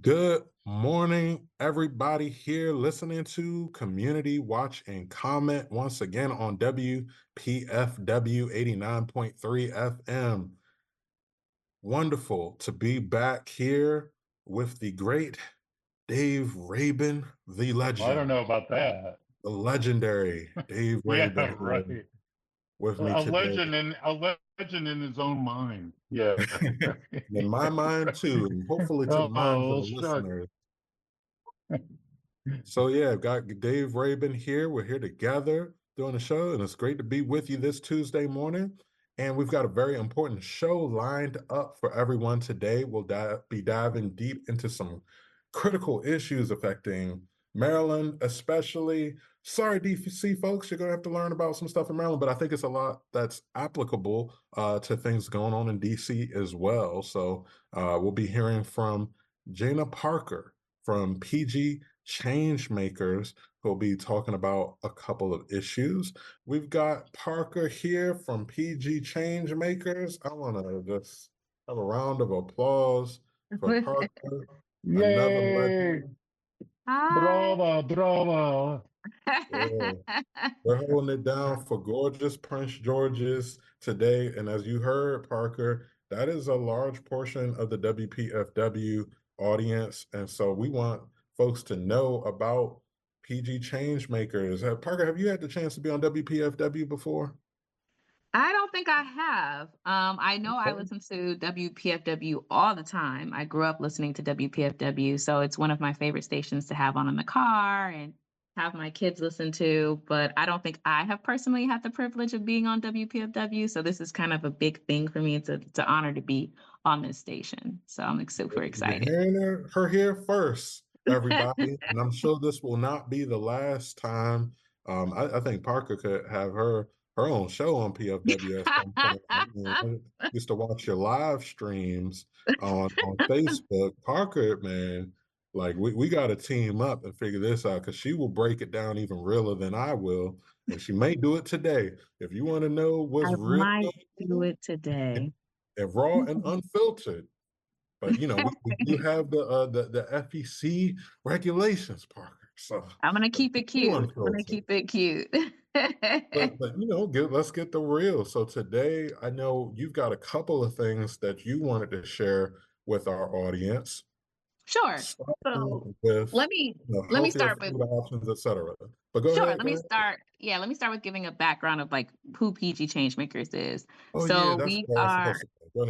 Good morning, everybody here listening to Community Watch and Comment once again on WPFW 89.3 FM. Wonderful to be back here with the great Dave Rabin, the Well, I don't legend, know about that. the legendary Dave Yeah, Rabin here right. with me A today. legend in his own mind. Yeah. In my mind, too, and hopefully to the minds of Oh, the shucks. listeners. So yeah, I've got Dave Rabin here. We're here together doing the show, and it's great to be with you this Tuesday morning. And we've got a very important show lined up for everyone today. We'll be diving deep into some critical issues affecting Maryland, especially. Sorry, DC folks, you're going to have to learn about some stuff in Maryland, but I think it's a lot that's applicable to things going on in DC as well. So we'll be hearing from Janna Park from PG Changemakers, who'll be talking about a couple of issues. We've got Parker here from PG Changemakers. I want to just have a round of applause for Parker, another Yay. legend. Hi. Bravo, bravo. Yeah, we're holding it down for gorgeous Prince George's today. And as you heard, Parker, that is a large portion of the WPFW audience. And so we want folks to know about PG Changemakers. Parker, have you had the chance to be on WPFW before? I don't think I have. I know I Okay. listen to WPFW all the time. I grew up listening to WPFW, so it's one of my favorite stations to have on in the car and have my kids listen to. But I don't think I have personally had the privilege of being on WPFW. So this is kind of a big thing for me. It's an honor to be on this station. So I'm super You're excited. hearing her here first, everybody. And I'm sure this will not be the last time. I think Parker could have her own show on PFW at some point. I mean, I used to watch your live streams on Facebook. Parker, man, like we got to team up and figure this out because she will break it down even realer than I will. And she may do it today. If you want to know I what's really might going do on it today. and raw and unfiltered. But we do have the FEC regulations, Parker. So I'm gonna keep it you cute. I'm gonna unfiltered. keep it cute. But let's get the real. So today, I know you've got a couple of things that you wanted to share with our audience, Sure. So starting with let me let me healthier start with food options, etc. But go sure. ahead, Let go me ahead. start. Yeah, let me start with giving a background of like who PG Changemakers is. Oh yeah, So that's we what I was are supposed to say. Go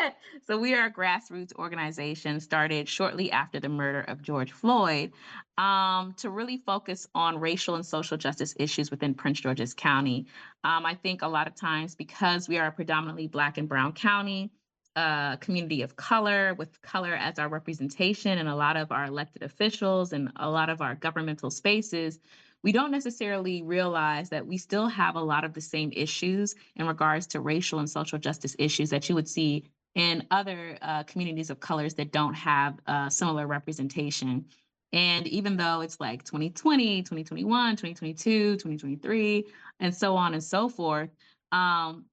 ahead. so we are a grassroots organization started shortly after the murder of George Floyd, to really focus on racial and social justice issues within Prince George's County. I think a lot of times because we are a predominantly Black and Brown county, community of color with color as our representation and a lot of our elected officials and a lot of our governmental spaces, we don't necessarily realize that we still have a lot of the same issues in regards to racial and social justice issues that you would see in other communities of colors that don't have similar representation. And even though it's like 2020, 2021, 2022, 2023, and so on and so forth, um,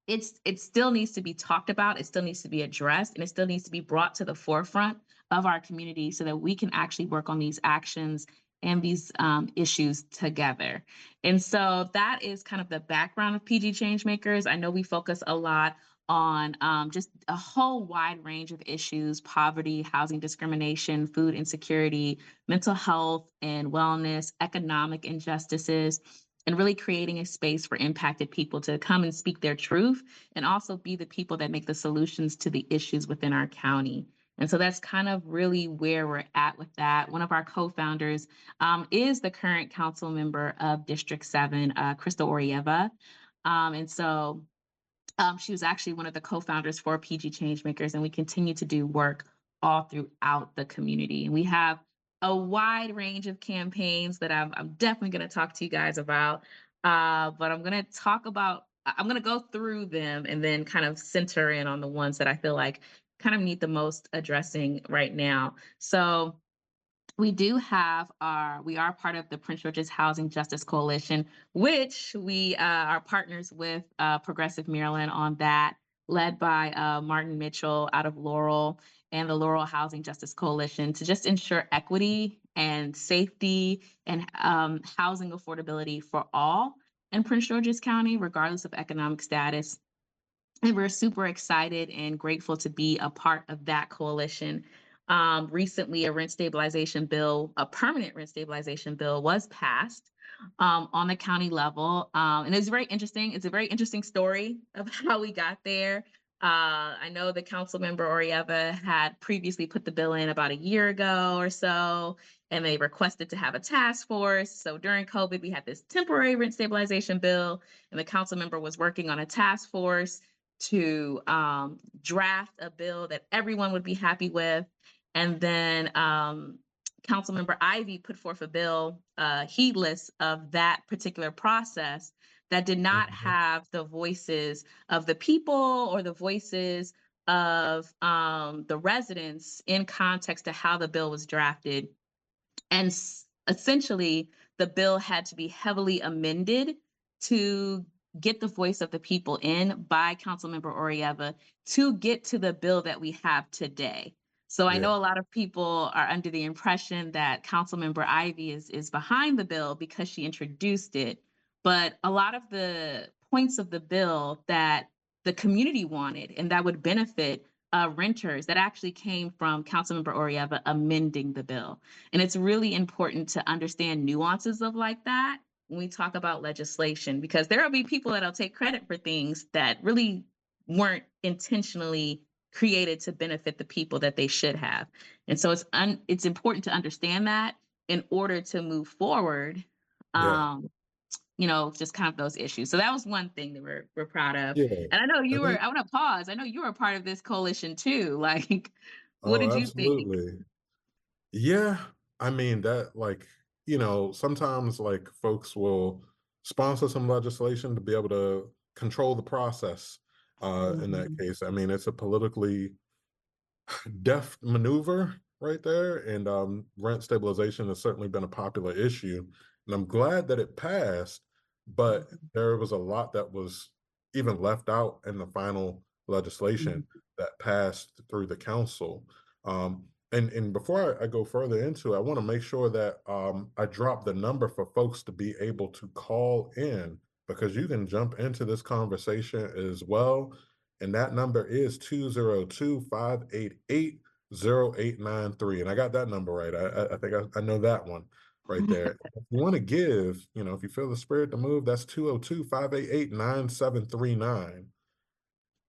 it still needs to be talked about, it still needs to be addressed, and it still needs to be brought to the forefront of our community so that we can actually work on these actions and these issues together. And so that is kind of the background of PG Changemakers. I know we focus a lot on just a whole wide range of issues: poverty, housing discrimination, food insecurity, mental health and wellness, economic injustices, and really creating a space for impacted people to come and speak their truth and also be the people that make the solutions to the issues within our county. And so that's kind of really where we're at with that. One of our co-founders is the current council member of District 7, Crystal Orieva. She was actually one of the co-founders for PG Changemakers, and we continue to do work all throughout the community. And we have a wide range of campaigns that I'm definitely going to talk to you guys about. But I'm going to go through them and then kind of center in on the ones that I feel like kind of need the most addressing right now. So we are part of the Prince George's Housing Justice Coalition, which we are partners with Progressive Maryland on that, led by Martin Mitchell out of Laurel. and the Laurel Housing Justice Coalition to just ensure equity and safety and housing affordability for all in Prince George's County, regardless of economic status. And we're super excited and grateful to be a part of that coalition. Recently, a rent stabilization bill, a permanent rent stabilization bill, was passed on the county level. And it's very interesting. It's a very interesting story of how we got there. I know the council member Orieva had previously put the bill in about a year ago or so, and they requested to have a task force. So during COVID, we had this temporary rent stabilization bill, and the council member was working on a task force to draft a bill that everyone would be happy with. And then Councilmember Ivy put forth a bill heedless of that particular process that did not Mhm. have the voices of the people or the voices of the residents in context to how the bill was drafted. And essentially, the bill had to be heavily amended to get the voice of the people in by Councilmember Orieva to get to the bill that we have today. So I Yeah. know a lot of people are under the impression that Councilmember Ivy is behind the bill because she introduced it, but a lot of the points of the bill that the community wanted and that would benefit renters that actually came from Councilmember Orieva amending the bill. And it's really important to understand nuances of like that when we talk about legislation, because there will be people that'll take credit for things that really weren't intentionally created to benefit the people that they should have. And so it's important to understand that in order to move forward. Yeah. Um, just kind of those issues. So that was one thing that we're proud of. Yeah. And I know I you were, think, I want to pause. I know you were a part of this coalition too. Like, what oh, did you think? absolutely. Yeah, I mean that sometimes like folks will sponsor some legislation to be able to control the process. In that Mhm. case, I mean it's a politically deft maneuver right there, and rent stabilization has certainly been a popular issue, and I'm glad that it passed. But Mhm. there was a lot that was even left out in the final legislation Mhm. that passed through the council. And before I go further into it, I want to make sure that I drop the number for folks to be able to call in, because you can jump into this conversation as well. And that number is 202-588-0893. And I got that number right. I think I know that one right there. If you want to give, if you feel the spirit to move, that's 202-588-9739.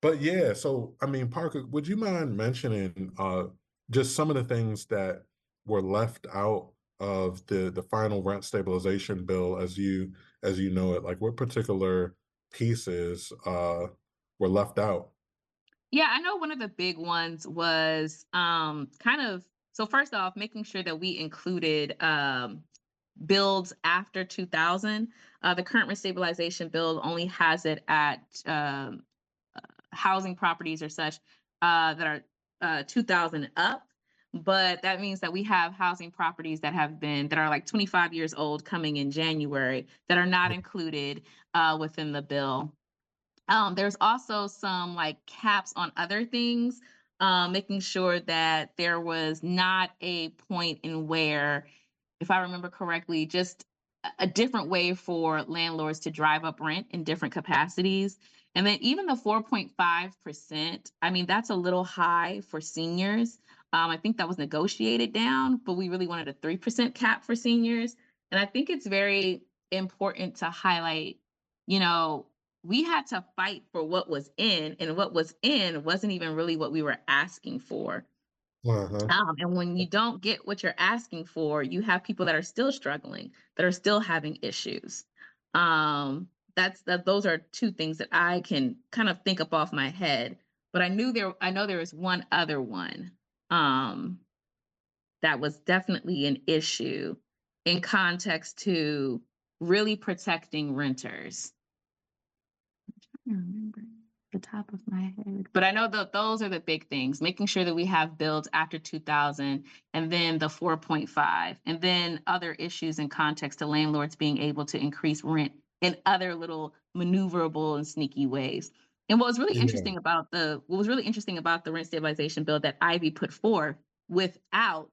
But yeah, so I mean, Parker, would you mind mentioning just some of the things that were left out of the final rent stabilization bill as you know it? Like what particular pieces were left out? Yeah, I know one of the big ones was kind of, so first off, making sure that we included builds after 2000. The current restabilization bill only has it at housing properties or such that are 2000 up. But that means that we have housing properties that are like 25 years old coming in January that are not included within the bill. There's also some like caps on other things, making sure that there was not a point in where, if I remember correctly, just a different way for landlords to drive up rent in different capacities. And then even the 4.5%, I mean, that's a little high for seniors. I think that was negotiated down, but we really wanted a 3% cap for seniors. And I think it's very important to highlight, you know, we had to fight for what was in, and what was in wasn't even really what we were asking for. Uh-huh. And when you don't get what you're asking for, you have people that are still struggling, that are still having issues. Those are two things that I can kind of think up off my head. But I know there was one other one um, that was definitely an issue in context to really protecting renters. Can't remember the top of my head. But I know that those are the big things, making sure that we have builds after 2000, and then the 4.5, and then other issues in context to landlords being able to increase rent in other little maneuverable and sneaky ways. And what was really Yeah. interesting about the rent stabilization bill that Ivy put forth without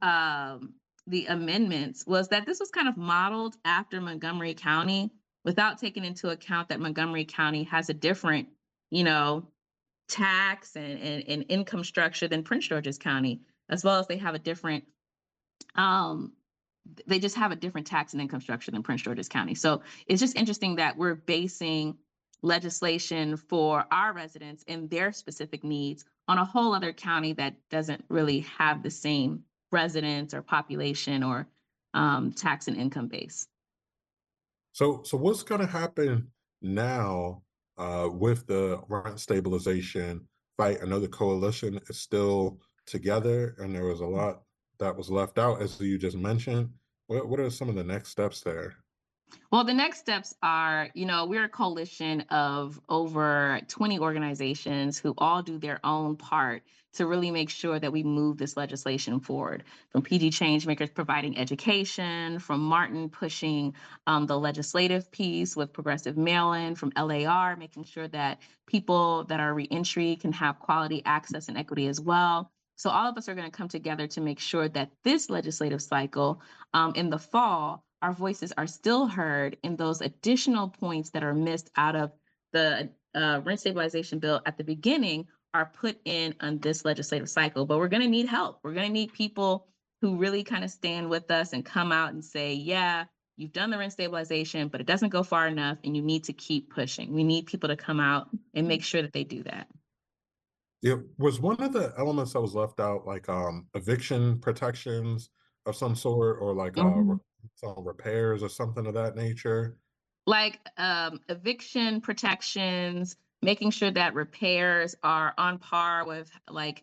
um, the amendments was that this was kind of modeled after Montgomery County without taking into account that Montgomery County has a different, you know, tax and income structure than Prince George's County, as well as they have a different um, they just have a different tax and income structure than Prince George's County. So it's just interesting that we're basing legislation for our residents and their specific needs on a whole other county that doesn't really have the same residents or population or tax and income base. So what's going to happen now with the rent stabilization fight? I know the coalition is still together, and there was a lot that was left out, as you just mentioned. What are some of the next steps there? Well, the next steps are, we're a coalition of over 20 organizations who all do their own part to really make sure that we move this legislation forward. From PG Changemakers providing education, from Martin pushing the legislative piece with progressive mail-in, from LAR making sure that people that are reentry can have quality access and equity as well. So all of us are going to come together to make sure that this legislative cycle in the fall, our voices are still heard in those additional points that are missed out of the rent stabilization bill at the beginning are put in on this legislative cycle. But we're going to need help. We're going to need people who really kind of stand with us and come out and say, yeah, you've done the rent stabilization, but it doesn't go far enough and you need to keep pushing. We need people to come out and make sure that they do that. It was one of the elements that was left out, like eviction protections of some sort, or like some repairs or something of that nature. Like eviction protections, making sure that repairs are on par with like,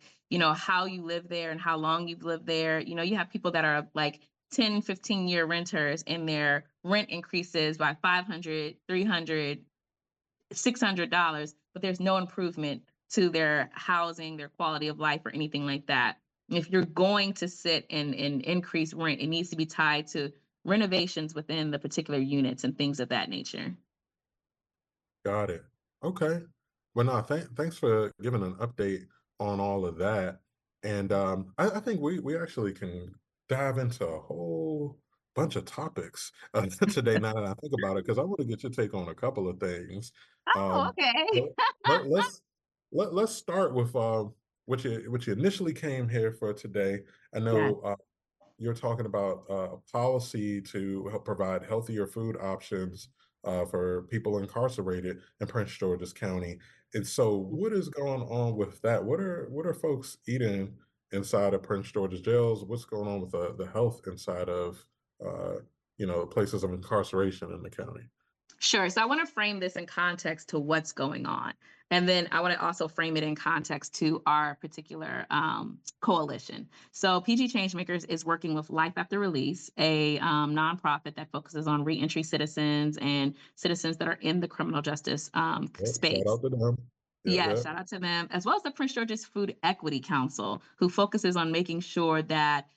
how you live there and how long you've lived there. You have people that are like 10, 15-year renters and their rent increases by 500, 300, $600, but there's no improvement to their housing, their quality of life, or anything like that. If you're going to sit and increase rent, it needs to be tied to renovations within the particular units and things of that nature. Got it. Okay. Well, no, thanks for giving an update on all of that. And I think we actually can dive into a whole bunch of topics today, now that I think about it, because I want to get your take on a couple of things. Oh, Um, okay. but let's let's start with what you initially came here for today. I Yes. know you're talking about a policy to help provide healthier food options for people incarcerated in Prince George's County. And so, what is going on with that? What are folks eating inside of Prince George's jails? What's going on with the health inside of uh, places of incarceration in the county? Sure. So I want to frame this in context to what's going on. And then I want to also frame it in context to our particular coalition. So PG Changemakers is working with Life After Release, a nonprofit that focuses on reentry citizens and citizens that are in the criminal justice Yep, shout space. out to them. Yeah, Yeah, yeah. shout out to them, as well as the Prince George's Food Equity Council, who focuses on making sure that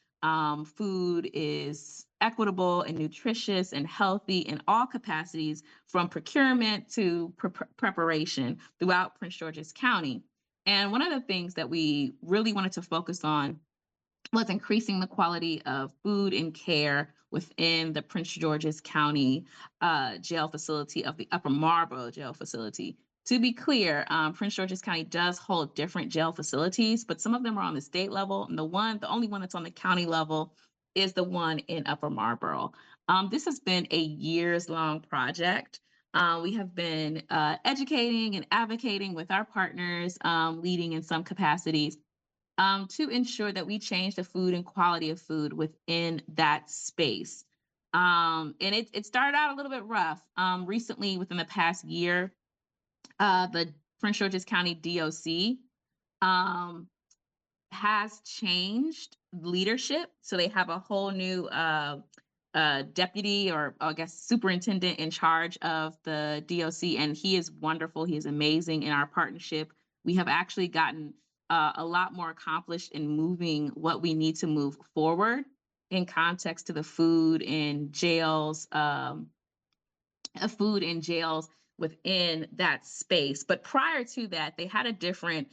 food is equitable and nutritious and healthy in all capacities, from procurement to preparation throughout Prince George's County. And one of the things that we really wanted to focus on was increasing the quality of food and care within the Prince George's County jail facility of the Upper Marlboro jail facility. To be clear, Prince George's County does hold different jail facilities, but some of them are on the state level, and the only one that's on the county level is the one in Upper Marlboro. This has been a years-long project. We have been educating and advocating with our partners, leading in some capacities to ensure that we change the food and quality of food within that space. And it started out a little bit rough. Recently, within the past year, the Prince George's County DOC um, has changed leadership. So they have a whole new deputy, or I guess superintendent, in charge of the DOC, and he is wonderful. He is amazing. In our partnership, we have actually gotten a lot more accomplished in moving what we need to move forward in context to the food in jails within that space. But prior to that, they had a different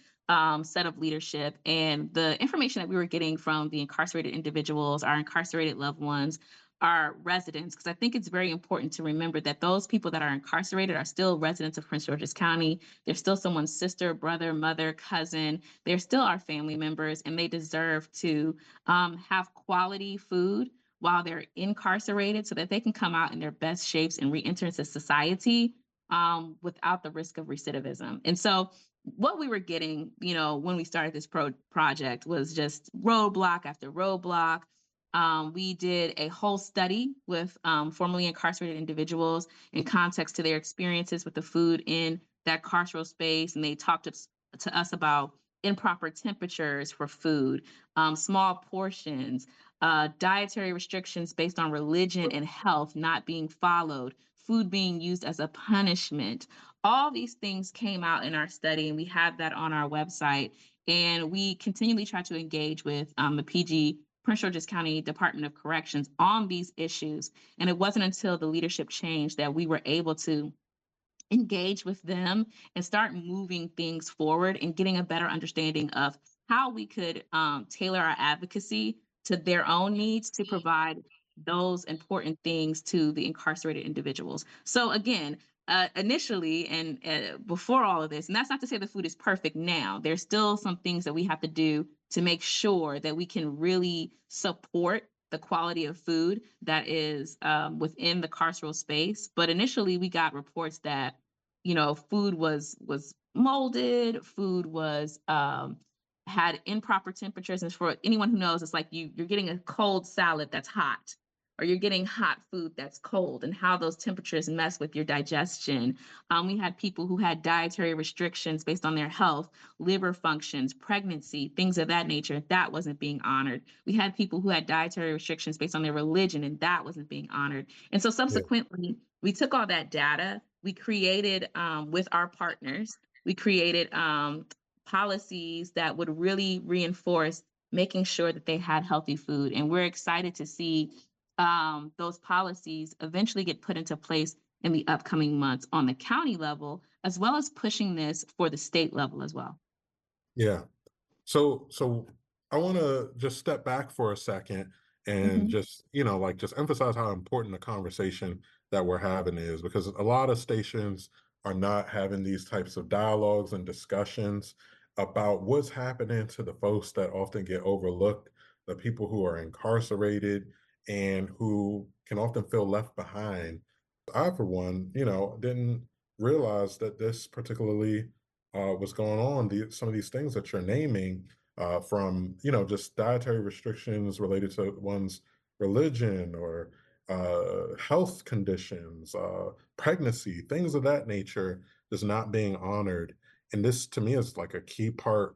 set of leadership, and the information that we were getting from the incarcerated individuals, our incarcerated loved ones, our residents, because I think it's very important to remember that those people that are incarcerated are still residents of Prince George's County. They're still someone's sister, brother, mother, cousin. They're still our family members, and they deserve to have quality food while they're incarcerated so that they can come out in their best shapes and re-enter into society without the risk of recidivism. And so what we were getting, when we started this project was just roadblock after roadblock. We did a whole study with formerly incarcerated individuals in context to their experiences with the food in that carceral space. And they talked to us about improper temperatures for food, small portions, dietary restrictions based on religion and health not being followed, food being used as a punishment. All these things came out in our study, and we have that on our website. And we continually try to engage with the PG Prince George's County Department of Corrections on these issues. And it wasn't until the leadership changed that we were able to engage with them and start moving things forward and getting a better understanding of how we could tailor our advocacy to their own needs to provide those important things to the incarcerated individuals. So again, initially and before all of this, and that's not to say the food is perfect now, there's still some things that we have to do to make sure that we can really support the quality of food that is within the carceral space. But initially, we got reports that food was molded, food was had improper temperatures. And for anyone who knows, it's like you're getting a cold salad that's hot, or you're getting hot food that's cold, and how those temperatures mess with your digestion. We had people who had dietary restrictions based on their health, liver functions, pregnancy, things of that nature. That wasn't being honored. We had people who had dietary restrictions based on their religion, and that wasn't being honored. And so Yeah. subsequently, we took all that data, we created with our partners, we created policies that would really reinforce making sure that they had healthy food. And we're excited to see those policies eventually get put into place in the upcoming months on the county level, as well as pushing this for the state level as well. Yeah. So I want to just step back for a second and Mhm. just, just emphasize how important the conversation that we're having is, because a lot of stations are not having these types of dialogues and discussions about what's happening to the folks that often get overlooked, the people who are incarcerated and who can often feel left behind. I, for one, didn't realize that this particularly was going on. Some of these things that you're naming, from just dietary restrictions related to one's religion or health conditions, pregnancy, things of that nature, is not being honored. And this, to me, is like a key part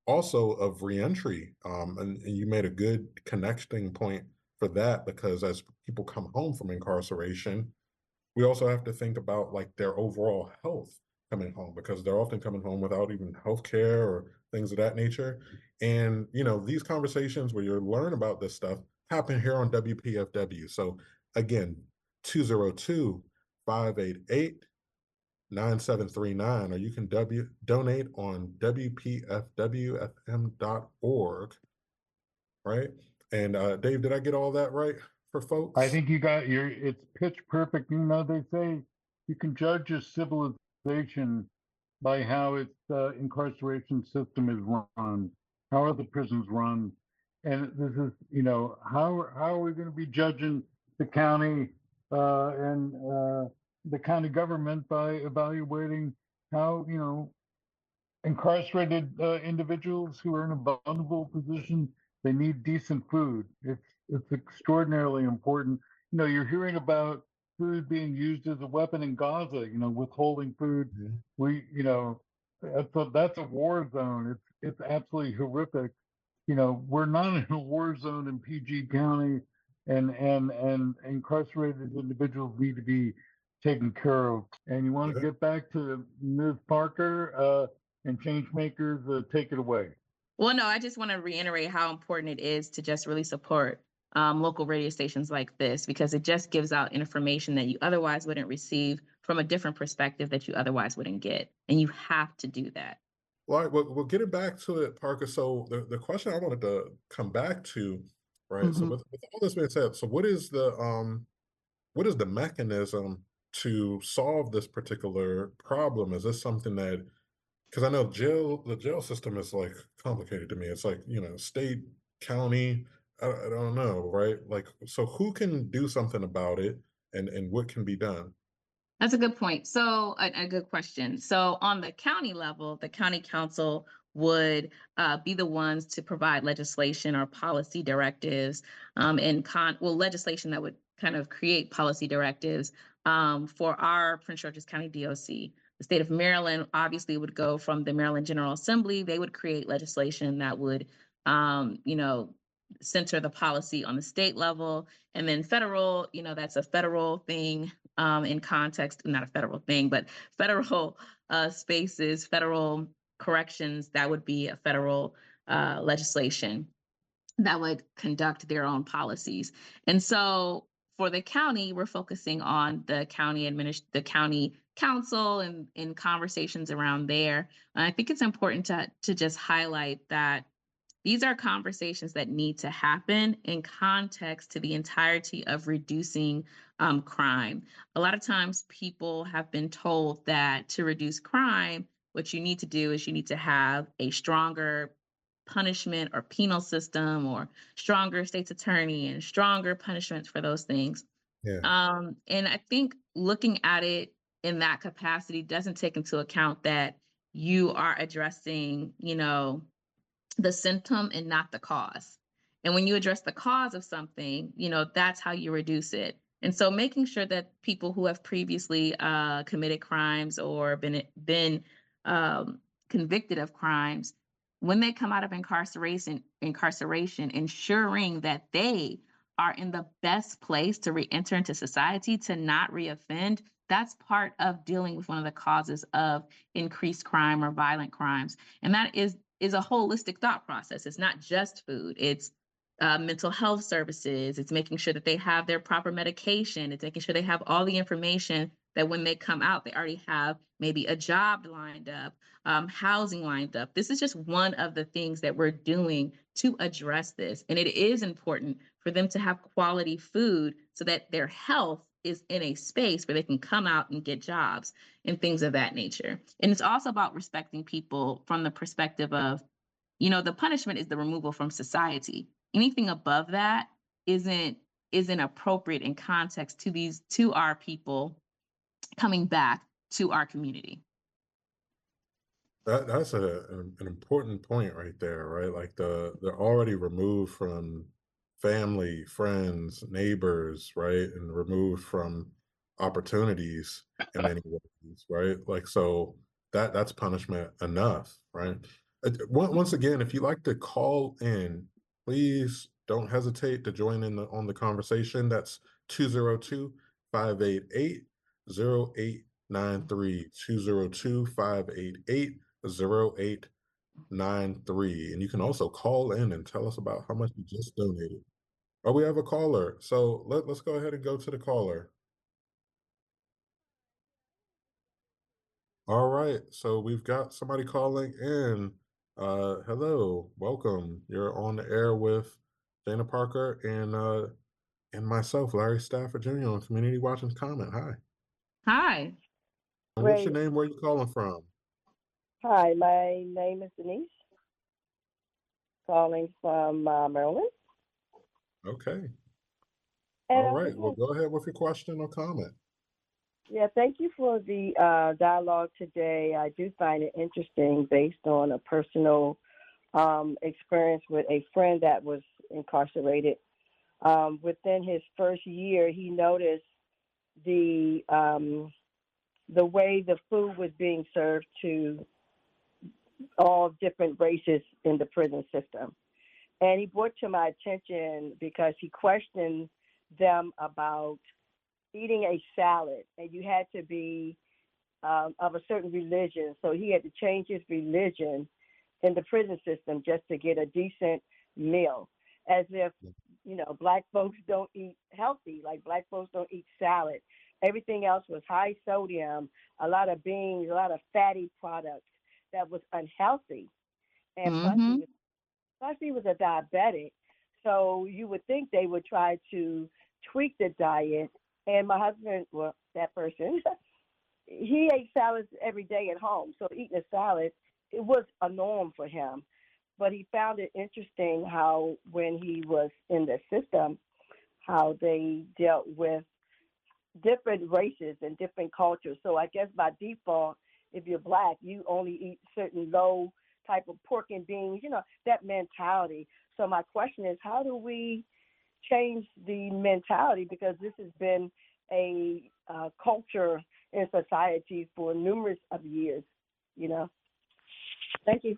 also of reentry. And you made a good connecting point for that, because as people come home from incarceration, we also have to think about like their overall health coming home, because they're often coming home without even health care or things of that nature. And these conversations where you learn about this stuff happen here on WPFW. So again, 202-588-9739, or you can donate on WPFWFM.org, right? And Dave, did I get all that right for folks? I think it's pitch perfect. They say you can judge a civilization by how its incarceration system is run, how are the prisons run. And this is, how are we going to be judging the county and the county government by evaluating how, incarcerated individuals who are in a vulnerable position, they need decent food. It's extraordinarily important. You're hearing about food being used as a weapon in Gaza. Withholding food. Mhm. That's a war zone. It's absolutely horrific. We're not in a war zone in PG County, and incarcerated individuals need to be taken care of. And you want to Yeah. get back to Ms. Parker and Changemakers, take it away. Well, no, I just want to reiterate how important it is to just really support local radio stations like this, because it just gives out information that you otherwise wouldn't receive from from a different perspective that you otherwise wouldn't get. And you have to do that. Well, we'll get it back to it, Parker. So the question I wanted to come back to, right? So Mhm. with all this being said, so what is the mechanism to solve this particular problem? Is this something that, because I know the jail system is like complicated to me. It's like, state, county, I don't know, right? Like, so who can do something about it, and what can be done? That's a good point. So, a good question. So, on the county level, the county council would be the ones to provide legislation or policy directives, legislation that would kind of create policy directives for our Prince George's County DOC. The state of Maryland obviously would go from the Maryland General Assembly. They would create legislation that would, you know, center the policy on the state level, and then federal. That's a federal thing in context, not a federal thing, but federal spaces, federal corrections, that would be a federal legislation that would conduct their own policies. And so for the county, we're focusing on the the county council and in conversations around there. And I think it's important to just highlight that these are conversations that need to happen in context to the entirety of reducing crime. A lot of times, people have been told that to reduce crime, what you need to do is you need to have a stronger punishment or penal system, or stronger state's attorney and stronger punishments for those things. Yeah, And I think looking at it in that capacity doesn't take into account that you are addressing, the symptom and not the cause. And when you address the cause of something, that's how you reduce it. And so making sure that people who have previously committed crimes or been convicted of crimes, when they come out of incarceration, ensuring that they are in the best place to re-enter into society, to not reoffend, that's part of dealing with one of the causes of increased crime or violent crimes. And that is a holistic thought process. It's not just food. It's mental health services. It's making sure that they have their proper medication. It's making sure they have all the information that when they come out, they already have maybe a job lined up, housing lined up. This is just one of the things that we're doing to address this. And it is important for them to have quality food so that their health is in a space where they can come out and get jobs and things of that nature. And it's also about respecting people from the perspective of, the punishment is the removal from society. Anything above that isn't isn't appropriate in context to our people coming back to our community. that's an important point right there, right? Like they're already removed from family, friends, neighbors, right, and removed from opportunities in many ways, right? Like, so that's punishment enough, right? Once again, if you like to call in, please don't hesitate to join in on the conversation. That's 202-588-0893, 202-588-0893. And you can also call in and tell us about how much you just donated. Oh, we have a caller. So let's go ahead and go to the caller. All right. So we've got somebody calling in. Hello, welcome. You're on the air with Janna Parker and myself, Larry Stafford Jr. on Community Watching's Comment. Hi. Hi. And what's your Great. name? Where you calling from? Hi, my name is Denise, calling from Maryland. Okay. And All I right. just Well, want, go ahead with your question or comment. yeah, thank you for the dialogue today. I do find it interesting based on a personal experience with a friend that was incarcerated. Within his first year, he noticed the way the food was being served to all different races in the prison system. And he brought to my attention because he questioned them about eating a salad, and you had to be of a certain religion. So he had to change his religion in the prison system just to get a decent meal, as if, black folks don't eat healthy, like black folks don't eat salad. Everything else was high sodium, a lot of beans, a lot of fatty products that was unhealthy. And Mm-hmm. plus he was a diabetic. So you would think they would try to tweak the diet. And my husband, well, that person, he ate salads every day at home. So eating a salad, it was a norm for him. But he found it interesting how when he was in the system, how they dealt with different races and different cultures. So I guess by default, if you're black, you only eat certain low type of pork and beans, that mentality. So my question is, how do we change the mentality? Because this has been a culture in society for numerous of years. Thank you.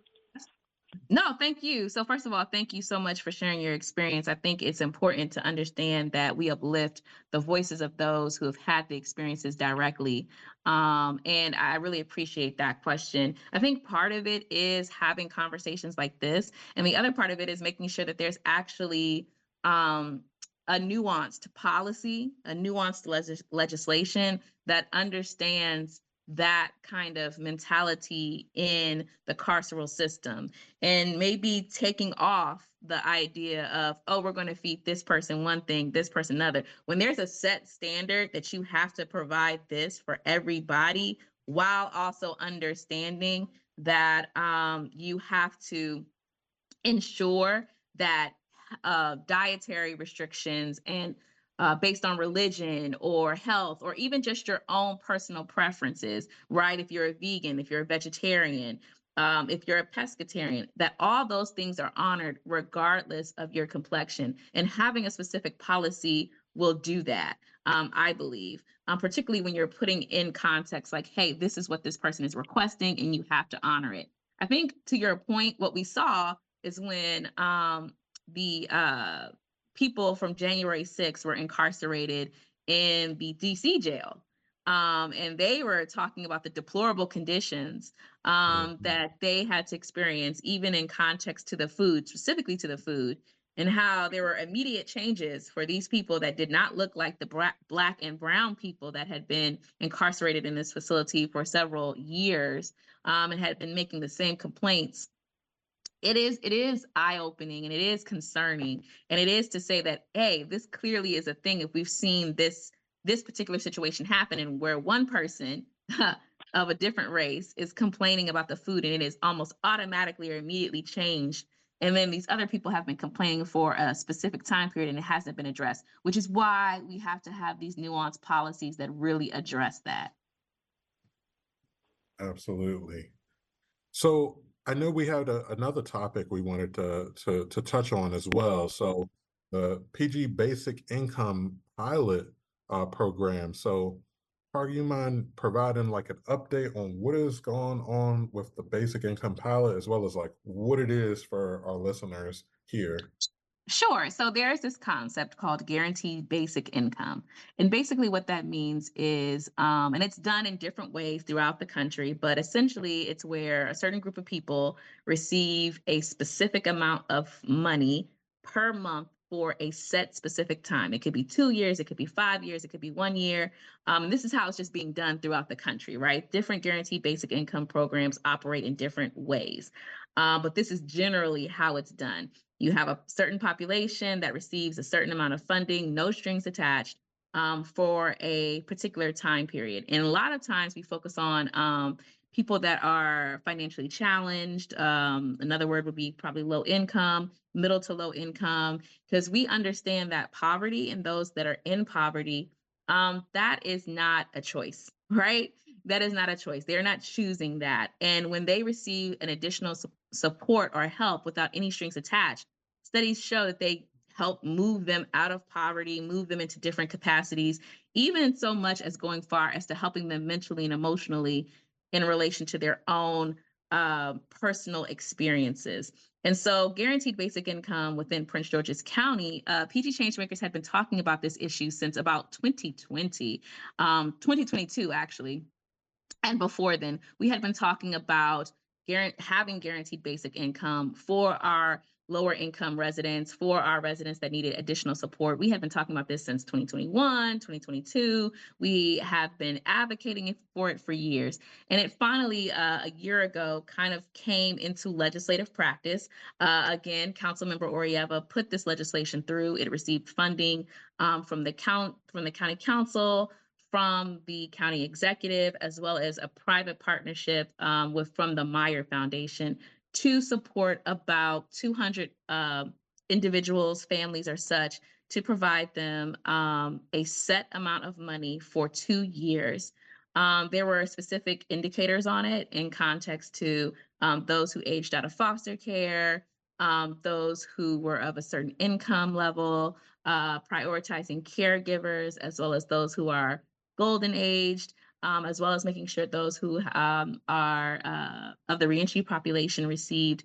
No, thank you. So first of all, thank you so much for sharing your experience. I think it's important to understand that we uplift the voices of those who have had the experiences directly. And I really appreciate that question. I think part of it is having conversations like this. And the other part of it is making sure that there's actually a nuanced policy, a nuanced legislation that understands that kind of mentality in the carceral system, and maybe taking off the idea of, oh, we're going to feed this person one thing, this person another. When there's a set standard that you have to provide this for everybody, while also understanding that you have to ensure that dietary restrictions and based on religion or health or even just your own personal preferences, right? If you're a vegan, if you're a vegetarian, if you're a pescatarian, that all those things are honored regardless of your complexion. And having a specific policy will do that, I believe, particularly when you're putting in context like, hey, this is what this person is requesting and you have to honor it. I think to your point, what we saw is when the people from January 6th were incarcerated in the DC jail. And they were talking about the deplorable conditions that they had to experience, even in context to the food, specifically to the food, and how there were immediate changes for these people that did not look like the Black and brown people that had been incarcerated in this facility for several years and had been making the same complaints. It is eye-opening and it is concerning, and it is to say that, hey, this clearly is a thing. If we've seen this particular situation happen, and where one person of a different race is complaining about the food and it is almost automatically or immediately changed, and then these other people have been complaining for a specific time period and it hasn't been addressed, which is why we have to have these nuanced policies that really address that. Absolutely. So I know we had another topic we wanted to touch on as well. So the PG Basic Income Pilot program. So, Park, you mind providing like an update on what is going on with the Basic Income Pilot, as well as like what it is for our listeners here? Sure. So there's this concept called guaranteed basic income. And basically what that means is, and it's done in different ways throughout the country, but essentially it's where a certain group of people receive a specific amount of money per month for a set specific time. It could be 2 years, it could be 5 years, it could be 1 year. And this is how it's just being done throughout the country, right? Different guaranteed basic income programs operate in different ways. But this is generally how it's done. You have a certain population that receives a certain amount of funding, no strings attached, for a particular time period. And a lot of times we focus on people that are financially challenged. Another word would be probably low income, middle to low income, because we understand that poverty and those that are in poverty, that is not a choice, right? That is not a choice. They're not choosing that. And when they receive an additional support or help without any strings attached, studies show that they help move them out of poverty, move them into different capacities, even so much as going far as to helping them mentally and emotionally in relation to their own personal experiences. And so guaranteed basic income within Prince George's County, PG Changemakers had been talking about this issue since about 2020, 2022, actually. And before then, we had been talking about having guaranteed basic income for our lower income residents, for our residents that needed additional support. We have been talking about this since 2021, 2022. We have been advocating for it for years. And it finally, a year ago, kind of came into legislative practice. Again, Councilmember Orieva put this legislation through. It received funding from the county council, from the county executive, as well as a private partnership from the Meyer Foundation to support about 200 individuals, families, or such, to provide them a set amount of money for 2 years. There were specific indicators on it in context to those who aged out of foster care, those who were of a certain income level, prioritizing caregivers, as well as those who are golden aged, as well as making sure those who are of the reentry population received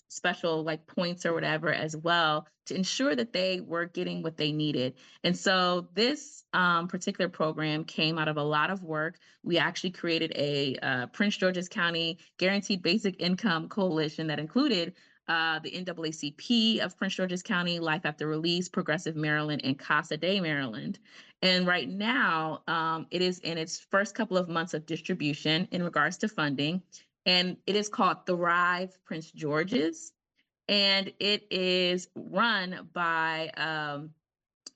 special like points or whatever as well, to ensure that they were getting what they needed. And so this particular program came out of a lot of work. We actually created a Prince George's County Guaranteed Basic Income Coalition that included the NAACP of Prince George's County, Life After Release, Progressive Maryland, and Casa de Maryland. And right now, it is in its first couple of months of distribution in regards to funding. And it is called Thrive Prince George's. And it is run by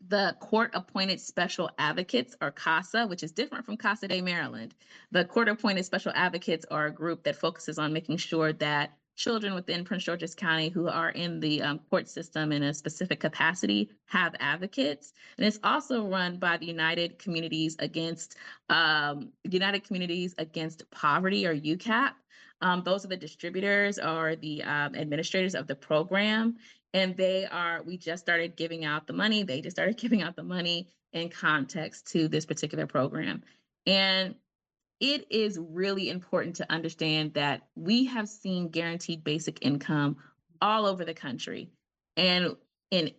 the court-appointed special advocates, or CASA, which is different from Casa de Maryland. The court-appointed special advocates are a group that focuses on making sure that children within Prince George's County who are in the court system in a specific capacity have advocates. And it's also run by the United Communities Against Poverty, or UCAP. Those are the distributors or the administrators of the program. And we just started giving out the money. They just started giving out the money in context to this particular program. And it is really important to understand that we have seen guaranteed basic income all over the country. And in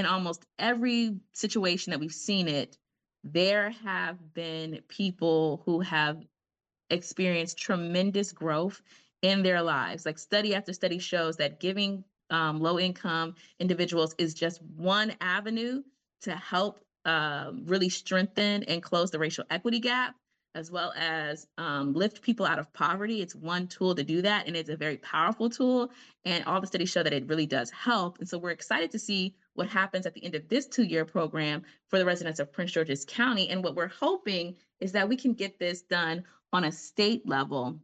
almost every situation that we've seen it, there have been people who have experienced tremendous growth in their lives. Like study after study shows that giving low income individuals is just one avenue to help really strengthen and close the racial equity gap, as well as lift people out of poverty. It's one tool to do that, and it's a very powerful tool. And all the studies show that it really does help. And so we're excited to see what happens at the end of this 2-year program for the residents of Prince George's County. And what we're hoping is that we can get this done on a state level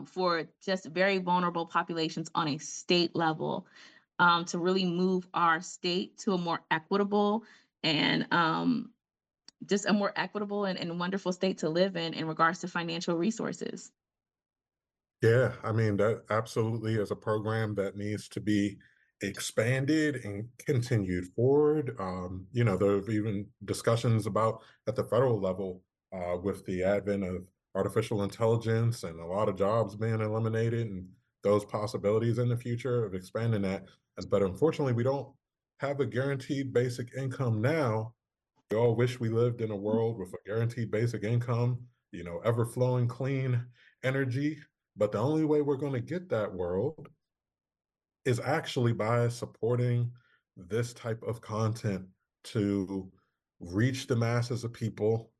for just very vulnerable populations on a state level, to really move our state to a more equitable and just a more equitable and wonderful state to live in regards to financial resources. Yeah, I mean, that absolutely is a program that needs to be expanded and continued forward. There have even discussions about at the federal level with the advent of artificial intelligence and a lot of jobs being eliminated, and those possibilities in the future of expanding that. But unfortunately, we don't have a guaranteed basic income now. We all wish we lived in a world with a guaranteed basic income, ever flowing clean energy. But the only way we're going to get that world is actually by supporting this type of content to reach the masses of people,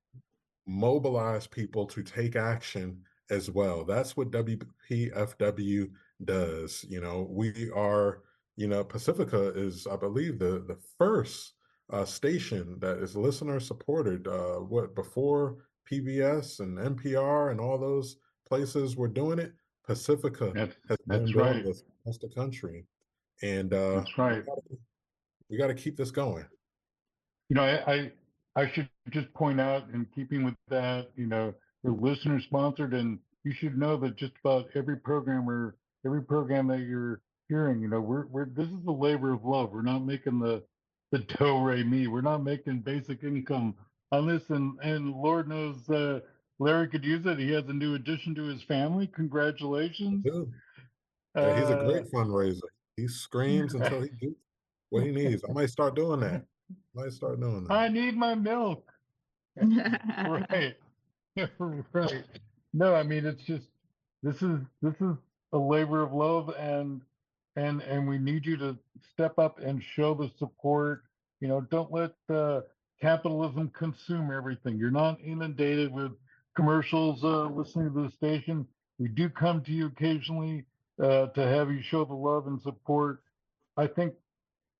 mobilize people to take action as well. That's what WPFW does. We are, Pacifica is, I believe, the first station that is listener supported. Before PBS and NPR and all those places were doing it, Pacifica has been doing this across the country. And that's right. We got to keep this going. I should just point out, in keeping with that, we're listener sponsored, and you should know that just about every program that you're hearing, this is the labor of love. We're not making the do-re-mi. We're not making basic income on this, and Lord knows Larry could use it. He has a new addition to his family. Congratulations. Yeah, he's a great fundraiser. He screams until he gets what he needs. I might start doing that. I need my milk. Right. Right. No, I mean, it's just, this is a labor of love, and and we need you to step up and show the support. Don't let capitalism consume everything. You're not inundated with commercials listening to the station. We do come to you occasionally to have you show the love and support. I think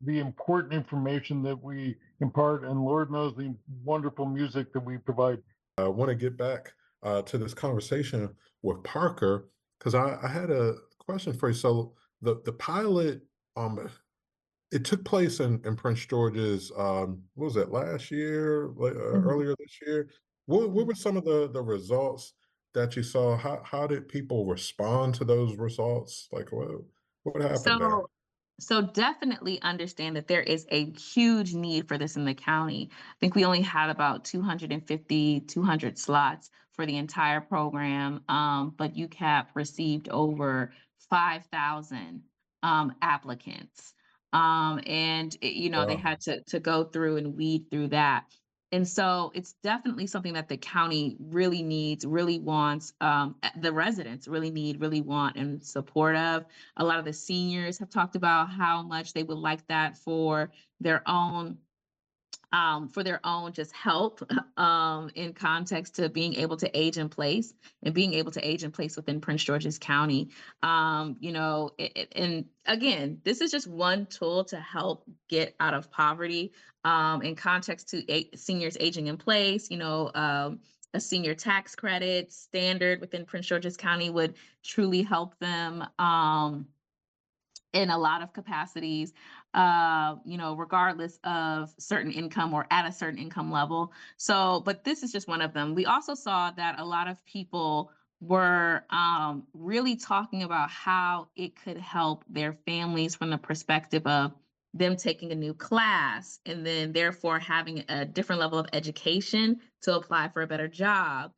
the important information that we impart, and Lord knows the wonderful music that we provide. I want to get back to this conversation with Parker because I had a question for you. So the pilot, it took place in Prince George's, what was that, last year, earlier this year? What were some of the results that you saw? How did people respond to those results? Like what happened there? So definitely understand that there is a huge need for this in the county. I think we only had about 250, 200 slots for the entire program, but UCAP received over 5,000 applicants. They Wow. had to go through and weed through that. And so it's definitely something that the county really needs, really wants, the residents really need, really want, and support of. A lot of the seniors have talked about how much they would like that for their own just health, in context to being able to age in place and being able to age in place within Prince George's County. And again, this is just one tool to help get out of poverty, in context to seniors aging in place. A senior tax credit standard within Prince George's County would truly help them. In a lot of capacities, regardless of certain income or at a certain income level. So, but this is just one of them. We also saw that a lot of people were really talking about how it could help their families from the perspective of them taking a new class and then therefore having a different level of education to apply for a better job,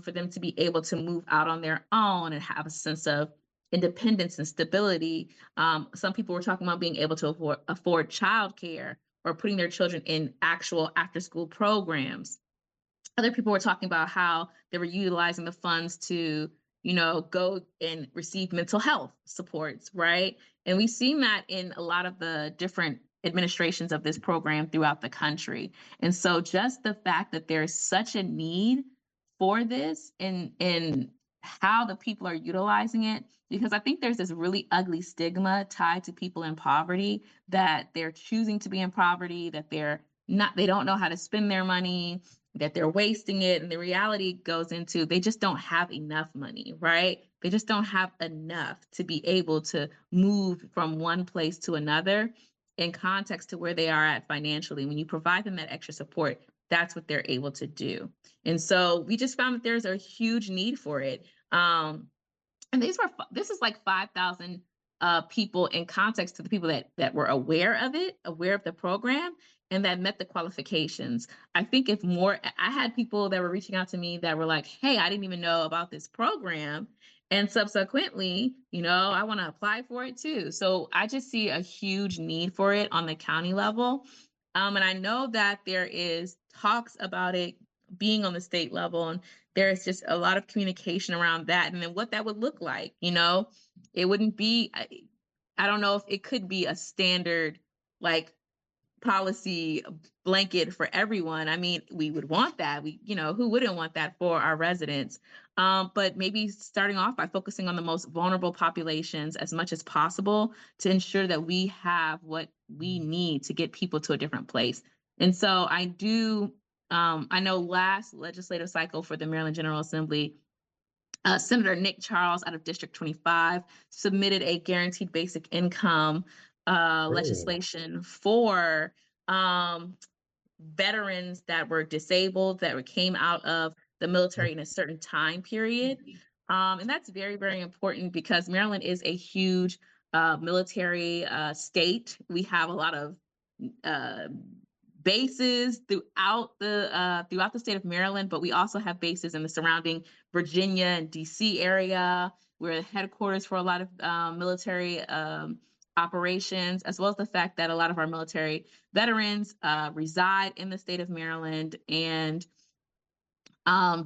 for them to be able to move out on their own and have a sense of independence and stability. Some people were talking about being able to afford childcare or putting their children in actual after school programs. Other people were talking about how they were utilizing the funds to, go and receive mental health supports, right? And we've seen that in a lot of the different administrations of this program throughout the country. And so just the fact that there's such a need for this and how the people are utilizing it, because I think there's this really ugly stigma tied to people in poverty, that they're choosing to be in poverty, that they don't know how to spend their money, that they're wasting it. And the reality goes into they just don't have enough money, right? They just don't have enough to be able to move from one place to another in context to where they are at financially. When you provide them that extra support, that's what they're able to do. And so we just found that there's a huge need for it. And this is like 5,000 people in context to the people that were aware of it, aware of the program, and that met the qualifications. I think I had people that were reaching out to me that were like, hey, I didn't even know about this program. And subsequently, I want to apply for it too. So I just see a huge need for it on the county level. And I know that there is talks about it being on the state level, and there's just a lot of communication around that, and then what that would look like. It wouldn't be, I don't know if it could be a standard like policy blanket for everyone. I mean, we would want that. Who wouldn't want that for our residents? But maybe starting off by focusing on the most vulnerable populations as much as possible to ensure that we have what we need to get people to a different place. And so I know last legislative cycle for the Maryland General Assembly, Senator Nick Charles out of District 25 submitted a guaranteed basic income Oh, legislation for veterans that were disabled, that came out of the military in a certain time period. And that's very, very important because Maryland is a huge military state. We have a lot of uh, bases throughout the state of Maryland, but we also have bases in the surrounding Virginia and DC area. We're headquarters for a lot of military operations, as well as the fact that a lot of our military veterans reside in the state of Maryland. And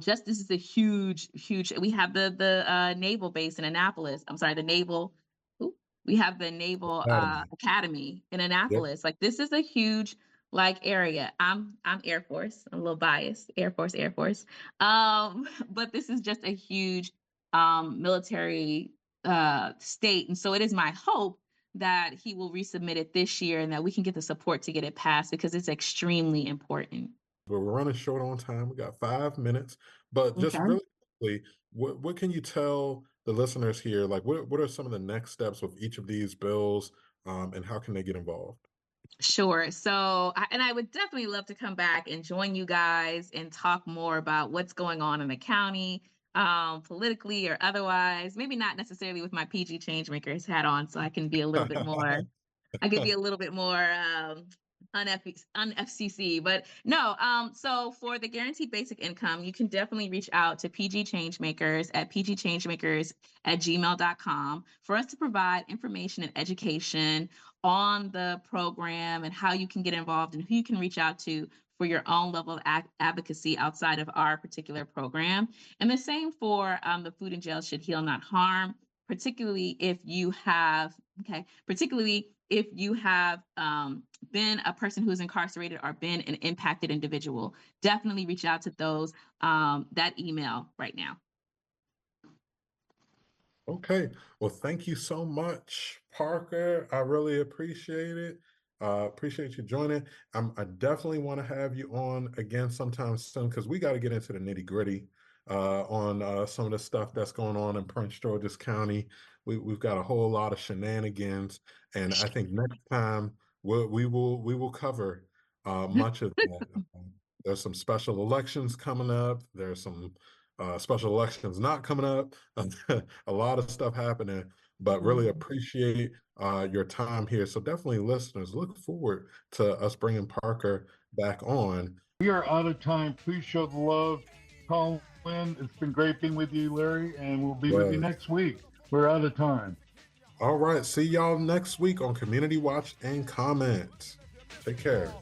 just this is a huge, huge. We have the naval base in Annapolis. I'm sorry, the naval. We have the Naval Academy. Academy in Yep. Annapolis. Like, this is a huge area. I'm Air Force. I'm a little biased. Air Force. But this is just a huge military state. And so it is my hope that he will resubmit it this year and that we can get the support to get it passed because it's extremely important. But we're running short on time. We got 5 minutes, but just Okay. really quickly, what can you tell the listeners here? Like, what are some of the next steps with each of these bills, and how can they get involved? Sure. So, and I would definitely love to come back and join you guys and talk more about what's going on in the county, politically or otherwise. Maybe not necessarily with my PG Changemakers hat on, so I can be a little bit more I could be a little bit more un-FCC, but no. So for the guaranteed basic income, you can definitely reach out to PG Changemakers at pgchangemakers@gmail.com for us to provide information and education on the program and how you can get involved and who you can reach out to for your own level of advocacy outside of our particular program. And the same for the Food in Jail Should Heal Not Harm, particularly if you have been a person who's incarcerated or been an impacted individual. Definitely reach out to those, that email right now. Okay. Well, thank you so much, Parker. I really appreciate it. Appreciate you joining. I definitely want to have you on again sometime soon because we got to get into the nitty gritty on some of the stuff that's going on in Prince George's County. We've got a whole lot of shenanigans, and I think next time we will cover much of that. There's some special elections coming up. There's some special elections not coming up. A lot of stuff happening, but really appreciate your time here. So definitely, listeners, look forward to us bringing Parker back on. We are out of time. Please show the love. Call in. It's been great being with you, Larry, and we'll be with you next week. We're out of time. All right. See y'all next week on Community Watch and Comment. Take care.